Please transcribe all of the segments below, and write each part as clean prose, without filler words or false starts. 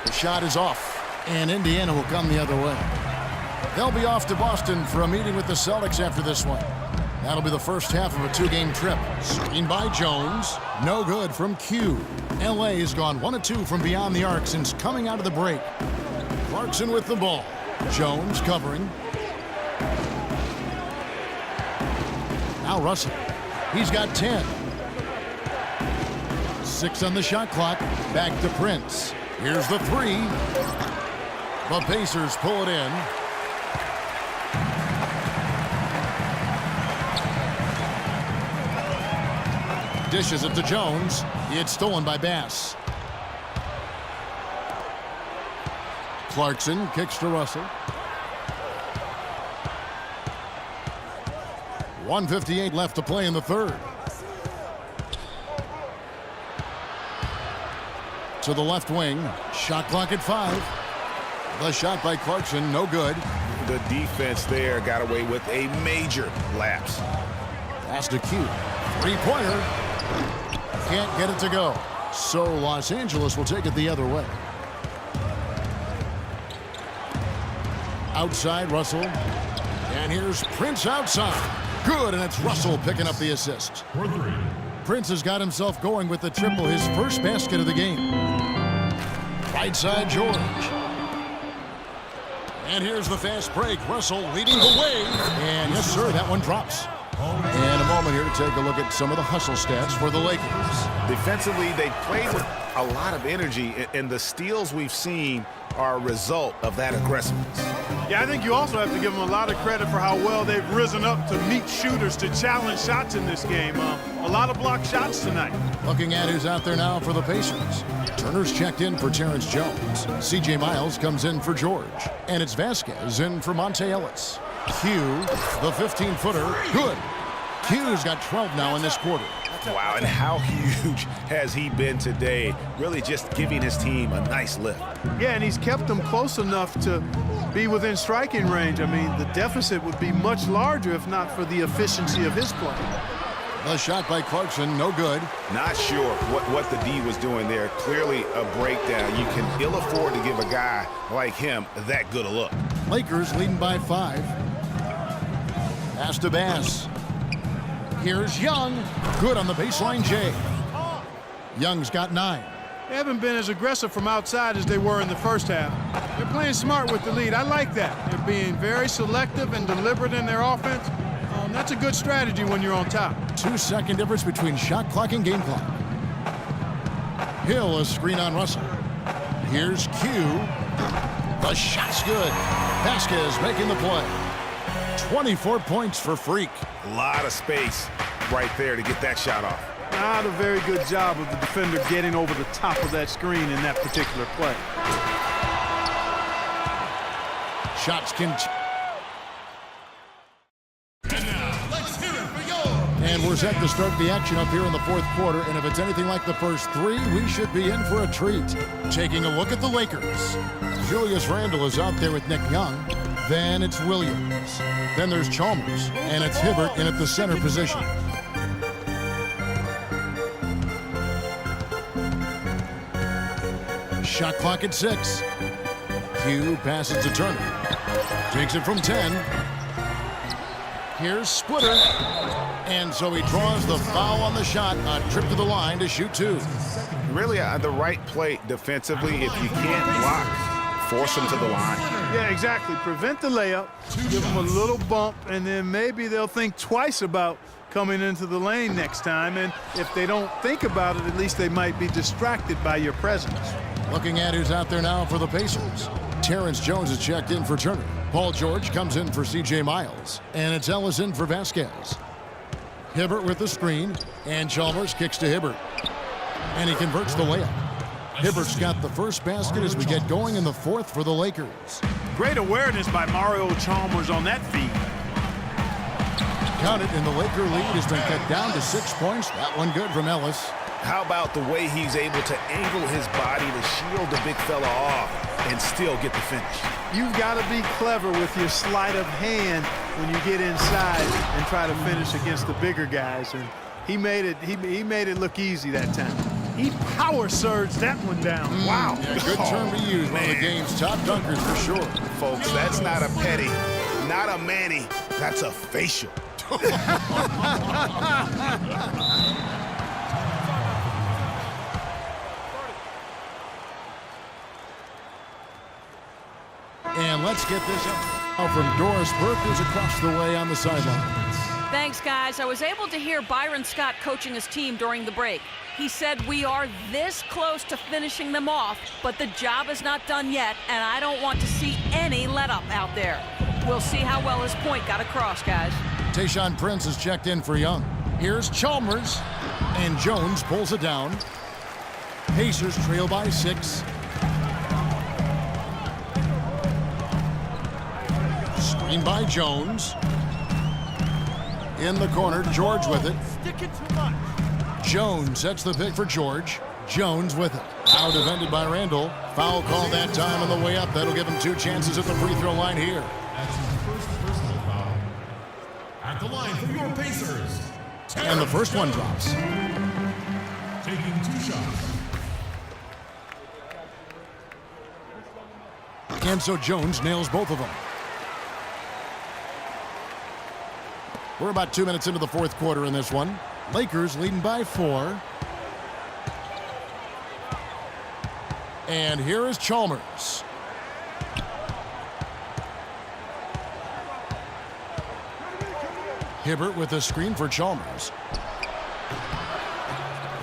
The shot is off, and Indiana will come the other way. They'll be off to Boston for a meeting with the Celtics after this one. That'll be the first half of a two-game trip. Screen by Jones. No good from Q. L.A. has gone 1 of 2 from beyond the arc since coming out of the break. Clarkson with the ball. Jones covering. Now Russell. He's got 10. 6 on the shot clock. Back to Prince. Here's the 3. The Pacers pull it in. Dishes it to Jones. It's stolen by Bass. Clarkson kicks to Russell. 1:58 left to play in the third. To the left wing. Shot clock at 5. The shot by Clarkson, no good. The defense there got away with a major lapse. Pass to Q. Three-pointer. Can't get it to go. So Los Angeles will take it the other way. Outside, Russell. And here's Prince outside. Good, and it's Russell picking up the assist. Prince has got himself going with the triple, his first basket of the game. Right side, George. And here's the fast break. Russell leading the way. And yes, sir, that one drops. And a moment here to take a look at some of the hustle stats for the Lakers. Defensively, they played with a lot of energy, and the steals we've seen are a result of that aggressiveness. Yeah, I think you also have to give them a lot of credit for how well they've risen up to meet shooters, to challenge shots in this game. A lot of blocked shots tonight. Looking at who's out there now for the Pacers. Turner's checked in for Terrence Jones. C.J. Miles comes in for George. And it's Vasquez in for Monte Ellis. Q, the 15-footer, good. Q's got 12 now in this quarter. Wow, and how huge has he been today? Really just giving his team a nice lift. Yeah, and he's kept them close enough to be within striking range. I mean, the deficit would be much larger if not for the efficiency of his play. The shot by Clarkson, no good. Not sure what the D was doing there. Clearly a breakdown. You can ill afford to give a guy like him that good a look. Lakers leading by 5. Pass to Bass. Here's Young. Good on the baseline, Jay. Young's got 9. They haven't been as aggressive from outside as they were in the first half. They're playing smart with the lead. I like that. They're being very selective and deliberate in their offense. That's a good strategy when you're on top. 2-second difference between shot clock and game clock. Hill, a screen on Russell. Here's Q. The shot's good. Vasquez making the play. 24 points for Freak. A lot of space right there to get that shot off. Not a very good job of the defender getting over the top of that screen in that particular play. Shots continue. And we're set to start the action up here in the fourth quarter. And if it's anything like the first 3, we should be in for a treat. Taking a look at the Lakers. Julius Randle is out there with Nick Young. Then it's Williams. Then there's Chalmers. And it's Hibbert in at the center position. Shot clock at 6. Q passes to Turner. Takes it from 10. Here's Splitter. And so he draws the foul on the shot. A trip to the line to shoot 2. Really the right play defensively. If you can't block, force them to the line. Yeah, exactly. Prevent the layup, give them a little bump, and then maybe they'll think twice about coming into the lane next time. And if they don't think about it, at least they might be distracted by your presence. Looking at who's out there now for the Pacers. Terrence Jones is checked in for Turner. Paul George comes in for C.J. Miles. And it's Ellis in for Vasquez. Hibbert with the screen. And Chalmers kicks to Hibbert. And he converts the layup. Hibbert's got the first basket as we get going in the fourth for the Lakers. Great awareness by Mario Chalmers on that feed. Count it, and the Laker lead has been cut down to 6 points. That one good from Ellis. How about the way he's able to angle his body to shield the big fella off and still get the finish? You've got to be clever with your sleight of hand when you get inside and try to finish against the bigger guys. And he made it look easy that time. He power surged that one down. Wow. Yeah, good term to use. One of the game's top dunkers for sure. Folks, that's not a petty, not a Manny. That's a facial. And let's get this up from Doris Burke, who's across the way on the sidelines. Thanks, guys. I was able to hear Byron Scott coaching his team during the break. He said we are this close to finishing them off, but the job is not done yet, and I don't want to see any let-up out there. We'll see how well his point got across, guys. Tayshaun Prince is checked in for Young. Here's Chalmers, and Jones pulls it down. Pacers trail by 6. Screen by Jones. In the corner, George with it. Jones sets the pick for George. Jones with it. Now defended by Randall. Foul call that time on the way up. That'll give him 2 chances at the free throw line here. That's his first personal foul. At the line for your Pacers. And the first one drops. Taking 2 shots. And so Jones nails both of them. We're about 2 minutes into the fourth quarter in this one. Lakers leading by 4. And here is Chalmers. Hibbert with a screen for Chalmers.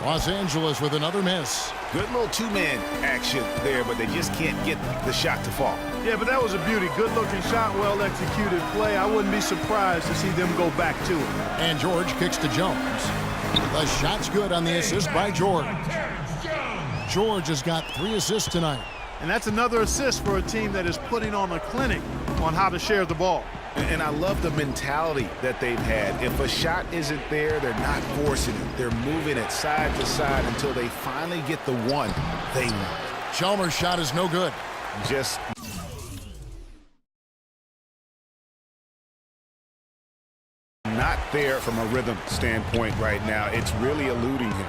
Los Angeles with another miss. Good little 2-man action there, but they just can't get the shot to fall. Yeah, but that was a beauty. Good-looking shot, well-executed play. I wouldn't be surprised to see them go back to it. And George kicks to Jones. The shot's good on the assist by George. George has got 3 assists tonight. And that's another assist for a team that is putting on a clinic on how to share the ball. And I love the mentality that they've had. If a shot isn't there, they're not forcing it. They're moving it side to side until they finally get the one they want. Chalmers' shot is no good. Just not there from a rhythm standpoint right now. It's really eluding him.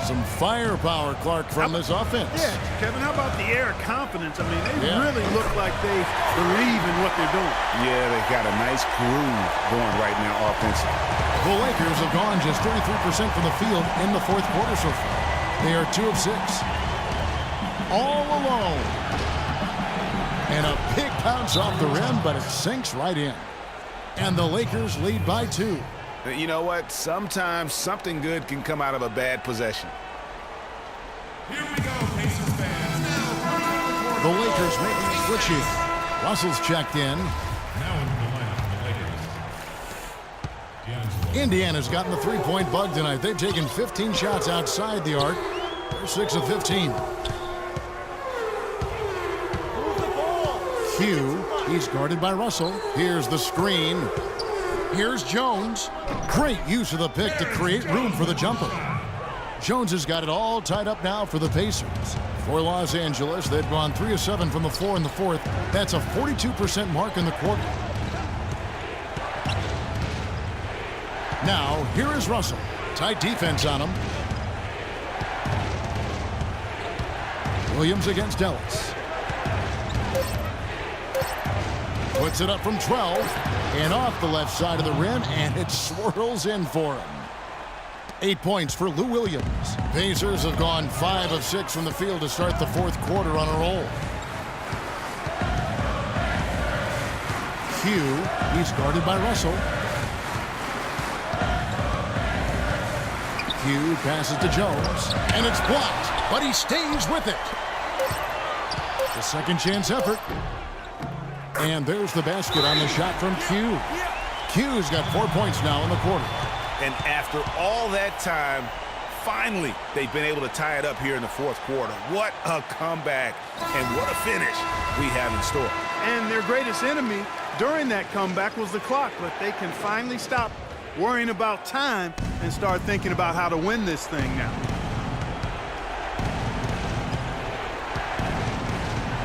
Some firepower, Clark, from this offense. Yeah, Kevin, how about the air confidence? I mean, they Yeah. really look like they believe in what they're doing. Yeah, they've got a nice groove going right now offensively. The Lakers have gone just 33% from the field in the fourth quarter so far. They are 2 of 6. All alone. And a big bounce off the rim, but it sinks right in. And the Lakers lead by 2. You know what? Sometimes something good can come out of a bad possession. Here we go, Pacers fans. Now, The Lakers making a switch here. Russell's checked in. now into the lineup for the Lakers. D'Angelo. Indiana's gotten the 3-point bug tonight. They've taken 15 shots outside the arc. They're 6 of 15. Q, he's guarded by Russell. Here's the screen. Here's Jones. Great use of the pick to create room for the jumper. Jones has got it all tied up now for the Pacers. For Los Angeles, they've gone 3 of 7 from the floor in the fourth. That's a 42% mark in the quarter. Now, here is Russell. Tight defense on him. Williams against Ellis. Puts it up from 12 and off the left side of the rim, and it swirls in for him. 8 points for Lou Williams. Pacers have gone 5 of 6 from the field to start the fourth quarter on a roll. Q, he's guarded by Russell. Q passes to Jones, and it's blocked, but he stays with it. The second chance effort. And there's the basket on the shot from Q. Q's got 4 points now in the quarter. And after all that time, finally, they've been able to tie it up here in the fourth quarter. What a comeback and what a finish we have in store. And their greatest enemy during that comeback was the clock, but they can finally stop worrying about time and start thinking about how to win this thing now.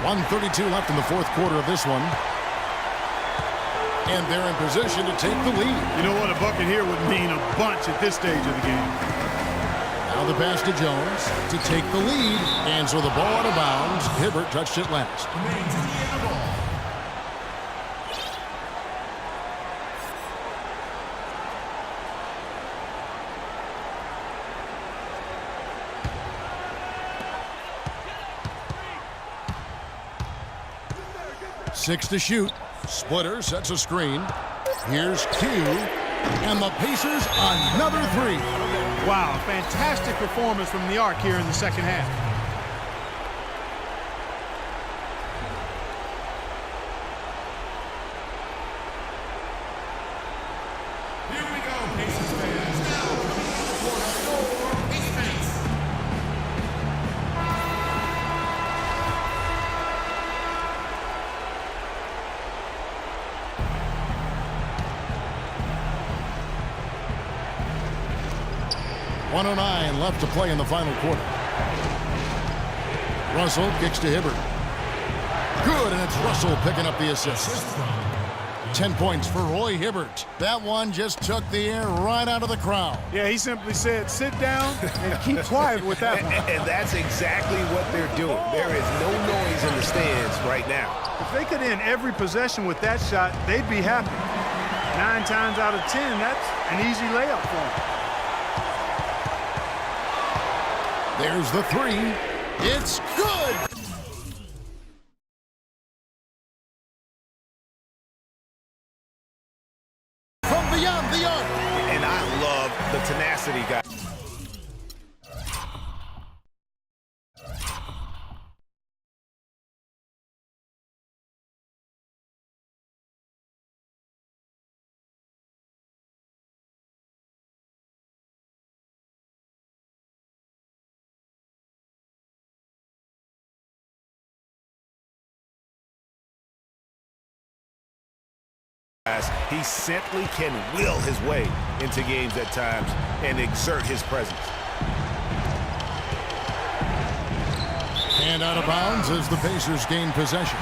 1:32 left in the fourth quarter of this one. And they're in position to take the lead. You know what? A bucket here would mean a bunch at this stage of the game. Now Now the pass to Jones to take the lead. And so the ball out of bounds. Hibbert touched it last. Remains Indiana ball. Six to shoot. Splitter sets a screen. Here's Q. And the Pacers another three. Wow, fantastic performance from the Arc here in the second half. Here we go, Pacers fans. Now coming to the court for Ace Banks. .109 left to play in the final quarter. Russell kicks to Hibbert. Good, and it's Russell picking up the assist. 10 points for Roy Hibbert. That one just took the air right out of the crowd. Yeah, he simply said, sit down and keep quiet with that one. And that's exactly what they're doing. There is no noise in the stands right now. If they could end every possession with that shot, they'd be happy. 9 times out of 10, that's an easy layup for them. There's the three. It's good! From beyond the arc. And I love the tenacity, guys. He simply can will his way into games at times and exert his presence. And out of bounds as the Pacers gain possession.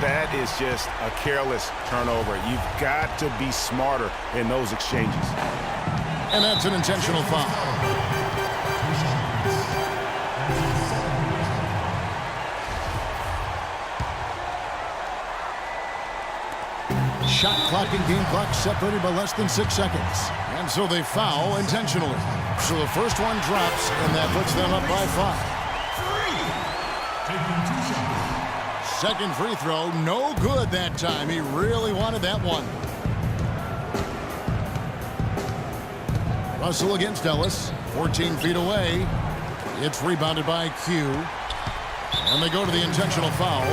That is just a careless turnover. You've got to be smarter in those exchanges. And that's an intentional foul. Shot clock and game clock separated by less than 6 seconds. And so they foul intentionally. So the first one drops, and that puts them up by 5. Second free throw, no good that time. He really wanted that one. Russell against Ellis, 14 feet away. It's rebounded by Q. And they go to the intentional foul.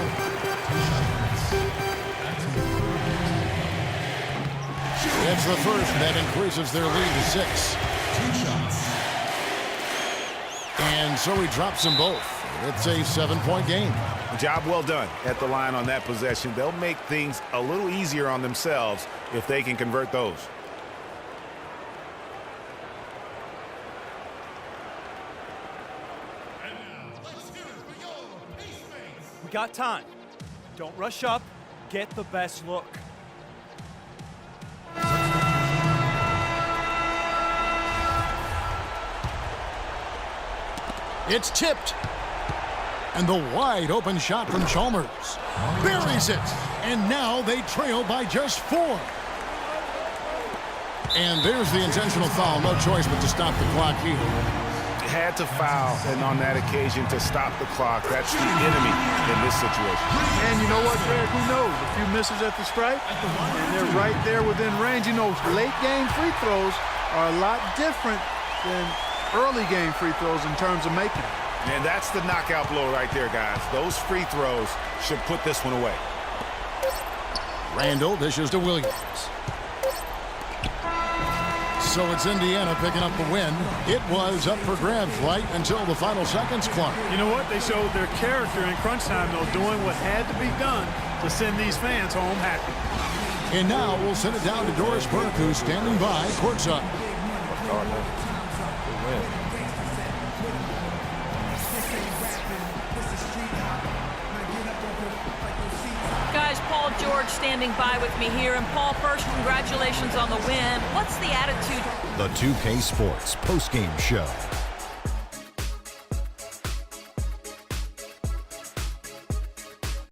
It's the first that increases their lead to 6. 2 shots. And so he drops them both. It's a 7-point game. Job well done at the line on that possession. They'll make things a little easier on themselves if they can convert those. And now, let's hear it for your Ace Banks. We got time. Don't rush up. Get the best look. It's tipped. And the wide open shot from Chalmers. Buries it. And now they trail by just 4. And there's the intentional foul. No choice but to stop the clock here. Had to foul, and on that occasion to stop the clock. That's the enemy in this situation. And you know what, Greg? Who knows? A few misses at the stripe, and they're right there within range. You know, late game free throws are a lot different than early game free throws in terms of making it. And that's the knockout blow right there, guys. Those free throws should put this one away. Randall dishes to Williams. So it's Indiana picking up the win. It was up for grabs right until the final seconds clock. You know what? They showed their character in crunch time, though, doing what had to be done to send these fans home happy. And now we'll send it down to Doris Burke, who's standing by courtside. Guys, Paul George standing by with me here. And Paul, first, congratulations on the win. What's the attitude? The 2K Sports postgame show.